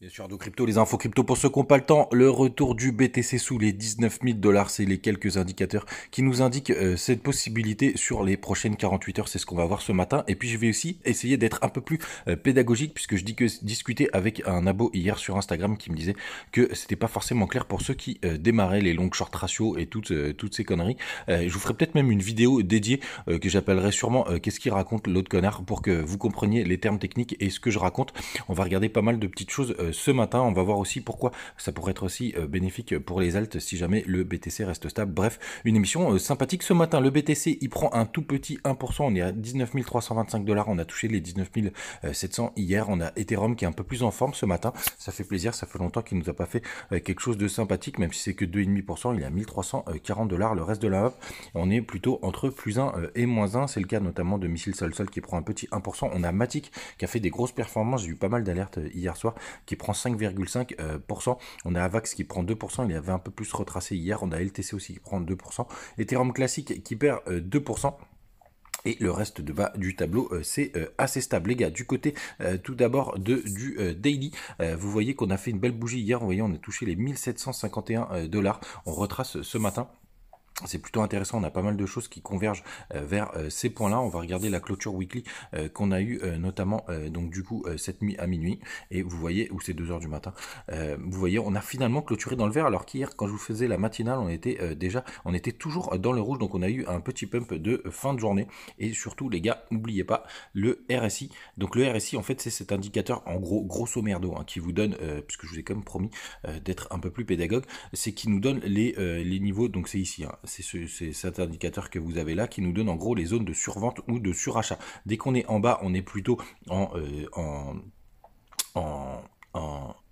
Bien sûr, de crypto, les infos crypto pour ceux qui n'ont pas le temps. Le retour du BTC sous les 19 000 dollars, c'est les quelques indicateurs qui nous indiquent cette possibilité sur les prochaines 48 heures. C'est ce qu'on va voir ce matin. Et puis, je vais aussi essayer d'être un peu plus pédagogique puisque je dis que discuter avec un abo hier sur Instagram qui me disait que c'était pas forcément clair pour ceux qui démarraient les longues short ratios et toutes ces conneries. Je vous ferai peut-être même une vidéo dédiée que j'appellerai sûrement qu'est-ce qu'il raconte l'autre connard pour que vous compreniez les termes techniques et ce que je raconte. On va regarder pas mal de petites choses ce matin. On va voir aussi pourquoi ça pourrait être aussi bénéfique pour les alts si jamais le BTC reste stable. Bref, une émission sympathique ce matin. Le BTC, il prend un tout petit 1%. On est à 19 325 dollars. On a touché les 19 700 hier. On a Ethereum qui est un peu plus en forme ce matin. Ça fait plaisir. Ça fait longtemps qu'il nous a pas fait quelque chose de sympathique, même si c'est que 2,5%. Il est à 1340 dollars. Le reste de la map, on est plutôt entre plus 1 et moins 1. C'est le cas notamment de Missile Sol Sol qui prend un petit 1%. On a Matic qui a fait des grosses performances. J'ai eu pas mal d'alertes hier soir qui prend 5,5%. On a Avax qui prend 2%. Il avait un peu plus retracé hier. On a LTC aussi qui prend 2%. Ethereum classique qui perd 2%. Et le reste de bas du tableau, c'est assez stable. Les gars, du côté tout d'abord du daily, vous voyez qu'on a fait une belle bougie hier. Vous voyez, on a touché les 1751 dollars. On retrace ce matin. C'est plutôt intéressant, on a pas mal de choses qui convergent vers ces points-là. On va regarder la clôture weekly qu'on a eu notamment donc du coup cette nuit à minuit. Et vous voyez, ou c'est 2 heures du matin, vous voyez, on a finalement clôturé dans le vert alors qu'hier, quand je vous faisais la matinale, on était toujours dans le rouge. Donc on a eu un petit pump de fin de journée. Et surtout les gars, n'oubliez pas le RSI. Donc le RSI en fait c'est cet indicateur en gros grosso merdo qui vous donne, puisque je vous ai quand même promis d'être un peu plus pédagogue, c'est qui nous donne les niveaux, donc c'est ici, c'est cet indicateur que vous avez là qui nous donne en gros les zones de survente ou de surachat. Dès qu'on est en bas, on est plutôt en,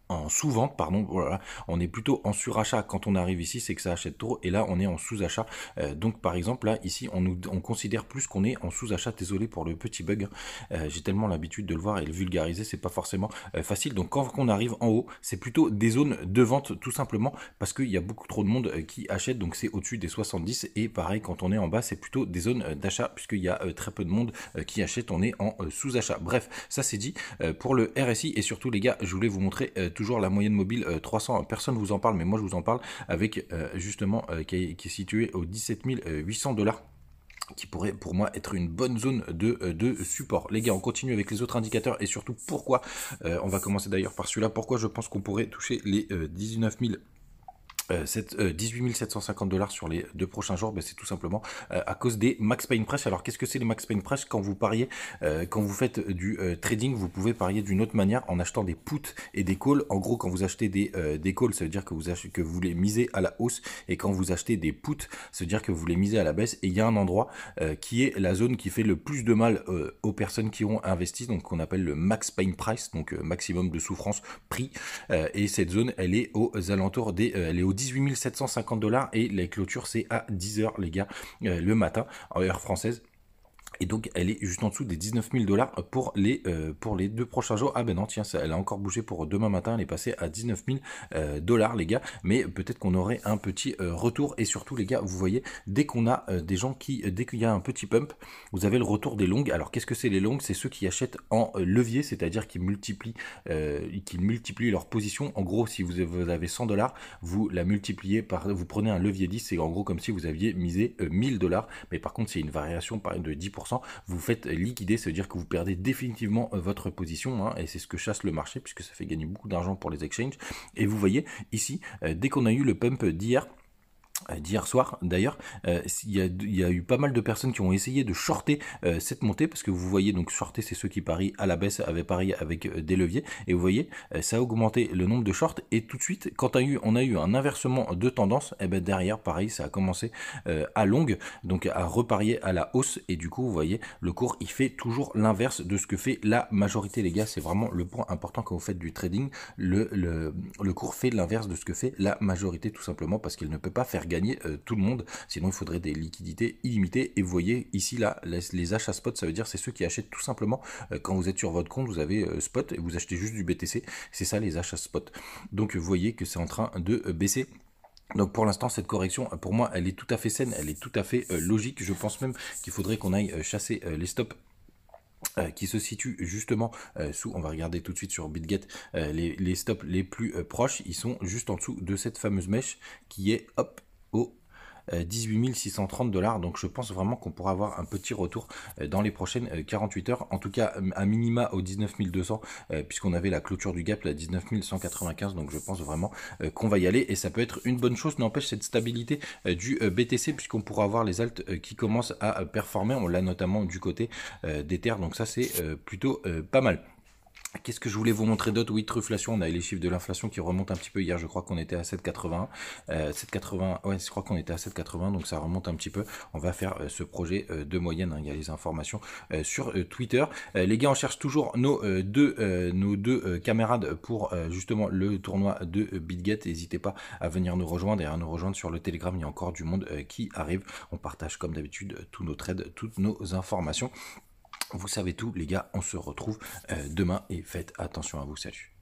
en sous-vente, pardon, voilà. On est plutôt en surachat quand on arrive ici, c'est que ça achète trop, et là on est en sous-achat. Donc par exemple là, ici on considère plus qu'on est en sous-achat. Désolé pour le petit bug, j'ai tellement l'habitude de le voir et le vulgariser, c'est pas forcément facile. Donc quand on arrive en haut, c'est plutôt des zones de vente tout simplement parce qu'il y a beaucoup trop de monde qui achète, donc c'est au-dessus des 70. Et pareil, quand on est en bas, c'est plutôt des zones d'achat puisqu'il y a très peu de monde qui achète, on est en sous-achat. Bref, ça c'est dit pour le RSI. Et surtout les gars, je voulais vous montrer toujours la moyenne mobile 300. Personne vous en parle, mais moi je vous en parle avec justement qui est situé aux 17 800 dollars, qui pourrait pour moi être une bonne zone de support. Les gars, on continue avec les autres indicateurs et surtout pourquoi, on va commencer d'ailleurs par celui-là, pourquoi je pense qu'on pourrait toucher les 19 000 18 750 dollars sur les 2 prochains jours. Ben, c'est tout simplement à cause des Max Payne Press. Alors qu'est-ce que c'est les Max Payne Press? Quand vous pariez, quand vous faites du trading, vous pouvez parier d'une autre manière en achetant des puts et des calls. En gros, quand vous achetez des calls, ça veut dire que vous voulez miser à la hausse, et quand vous achetez des puts, ça veut dire que vous voulez miser à la baisse. Et il y a un endroit qui est la zone qui fait le plus de mal aux personnes qui ont investi, donc qu'on appelle le Max Payne Price, donc maximum de souffrance prix. Et cette zone, elle est aux alentours elle est aux 18 750 dollars, et les clôtures c'est à 10 heures les gars, le matin en heure française. Et donc elle est juste en dessous des 19 000 dollars pour les 2 prochains jours. Ah ben non, tiens, elle a encore bougé pour demain matin, elle est passée à 19 000 dollars les gars. Mais peut-être qu'on aurait un petit retour. Et surtout les gars, vous voyez, dès qu'on a des gens dès qu'il y a un petit pump, vous avez le retour des longues. Alors qu'est-ce que c'est les longues? C'est ceux qui achètent en levier, c'est-à-dire qui multiplient leur position. En gros, si vous avez 100 dollars, vous la multipliez vous prenez un levier 10, c'est en gros comme si vous aviez misé 1000 dollars. Mais par contre, c'est une variation par de 10%. Vous faites liquider, ça veut dire que vous perdez définitivement votre position, et c'est ce que chasse le marché puisque ça fait gagner beaucoup d'argent pour les exchanges. Et vous voyez ici, dès qu'on a eu le pump d'hier soir d'ailleurs, il y a eu pas mal de personnes qui ont essayé de shorter cette montée, parce que vous voyez, donc shorter c'est ceux qui parient à la baisse, avaient parié avec des leviers, et vous voyez ça a augmenté le nombre de shorts, et tout de suite quand on a eu un inversement de tendance, et ben derrière pareil ça a commencé à longue, donc à reparier à la hausse, et du coup vous voyez le cours il fait toujours l'inverse de ce que fait la majorité les gars. C'est vraiment le point important quand vous faites du trading, le cours fait l'inverse de ce que fait la majorité, tout simplement parce qu'il ne peut pas faire gagner tout le monde, sinon il faudrait des liquidités illimitées. Et vous voyez ici là les achats spot, ça veut dire c'est ceux qui achètent tout simplement quand vous êtes sur votre compte, vous avez spot et vous achetez juste du BTC, c'est ça les achats spot. Donc vous voyez que c'est en train de baisser. Donc pour l'instant cette correction pour moi elle est tout à fait saine, elle est tout à fait logique. Je pense même qu'il faudrait qu'on aille chasser les stops qui se situe justement sous, on va regarder tout de suite sur BitGet, les stops les plus proches, ils sont juste en dessous de cette fameuse mèche qui est hop au 18 630 $. Donc je pense vraiment qu'on pourra avoir un petit retour dans les prochaines 48 heures. En tout cas, à minima au 19 200, puisqu'on avait la clôture du gap, la 19 195. Donc je pense vraiment qu'on va y aller. Et ça peut être une bonne chose. N'empêche cette stabilité du BTC, puisqu'on pourra avoir les alts qui commencent à performer. On l'a notamment du côté d'Ether. Donc ça, c'est plutôt pas mal. Qu'est-ce que je voulais vous montrer d'autre? Oui, trufflation, on a les chiffres de l'inflation qui remontent un petit peu. Hier, je crois qu'on était à 7,80. 7,80, ouais, je crois qu'on était à 7,80, donc ça remonte un petit peu. On va faire ce projet de moyenne, hein. Il y a les informations sur Twitter. Les gars, on cherche toujours nos deux camarades pour justement le tournoi de BitGet. N'hésitez pas à venir nous rejoindre et à nous rejoindre sur le Telegram. Il y a encore du monde qui arrive. On partage comme d'habitude tous nos trades, toutes nos informations. Vous savez tout, les gars, on se retrouve demain et faites attention à vous. Salut.